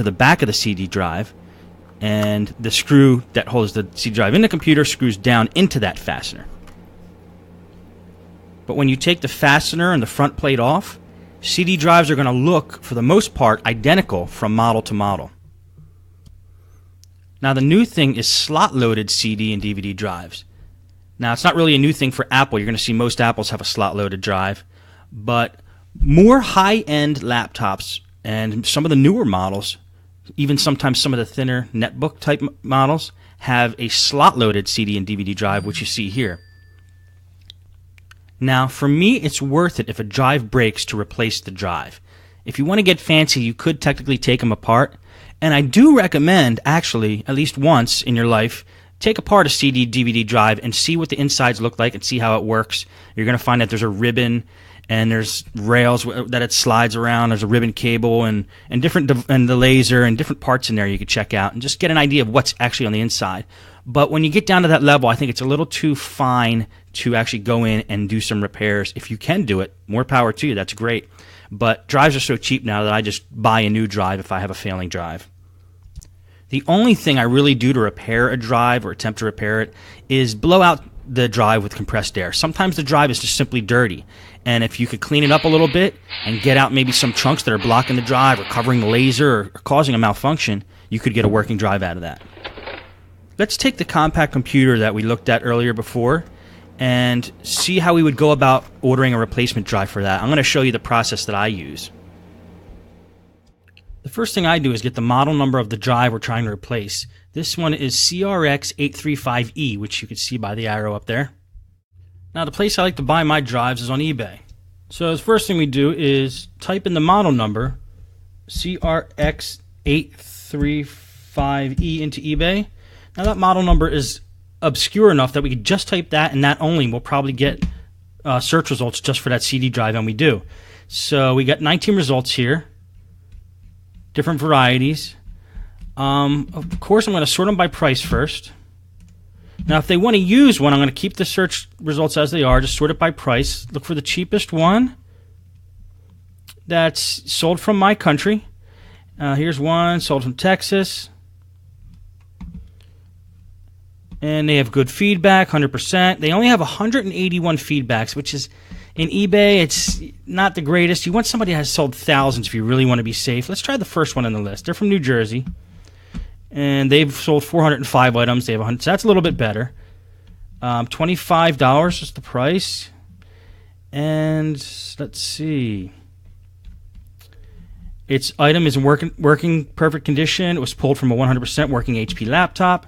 the back of the CD drive, and the screw that holds the CD drive in the computer screws down into that fastener. But when you take the fastener and the front plate off, CD drives are going to look, for the most part, identical from model to model. Now, the new thing is slot-loaded CD and DVD drives. Now, it's not really a new thing for Apple. You're going to see most Apples have a slot-loaded drive. But more high-end laptops and some of the newer models, even sometimes some of the thinner netbook type models, have a slot-loaded CD and DVD drive, which you see here. Now, for me, it's worth it if a drive breaks to replace the drive. If you want to get fancy, you could technically take them apart. And I do recommend, actually, at least once in your life, take apart a CD, DVD drive and see what the insides look like and see how it works. You're going to find that there's a ribbon and there's rails that it slides around. There's a ribbon cable and the laser and different parts in there you could check out and just get an idea of what's actually on the inside. But when you get down to that level, I think it's a little too fine to actually go in and do some repairs. If you can do it, more power to you. That's great. But drives are so cheap now that I just buy a new drive if I have a failing drive. The only thing I really do to repair a drive or attempt to repair it is blow out the drive with compressed air. Sometimes the drive is just simply dirty. And if you could clean it up a little bit and get out maybe some chunks that are blocking the drive or covering the laser or causing a malfunction, you could get a working drive out of that. Let's take the compact computer that we looked at earlier before and see how we would go about ordering a replacement drive for that. I'm going to show you the process that I use. The first thing I do is get the model number of the drive we're trying to replace. This one is CRX835E, which you can see by the arrow up there. Now, the place I like to buy my drives is on eBay. So the first thing we do is type in the model number, CRX835E, into eBay. Now, that model number is obscure enough that we could just type that and that only. We'll probably get search results just for that CD drive, and we do. So we got 19 results here. Different varieties. Of course, I'm going to sort them by price first. Now, if they want to use one, I'm going to keep the search results as they are. Just sort it by price. Look for the cheapest one that's sold from my country. Here's one sold from Texas. And they have good feedback, 100%. They only have 181 feedbacks, which is, in eBay, it's not the greatest. You want somebody that has sold thousands if you really want to be safe. Let's try the first one on the list. They're from New Jersey, and they've sold 405 items. They have 100, so that's a little bit better. $25 is the price. And let's see. Its item is in working perfect condition. It was pulled from a 100% working HP laptop.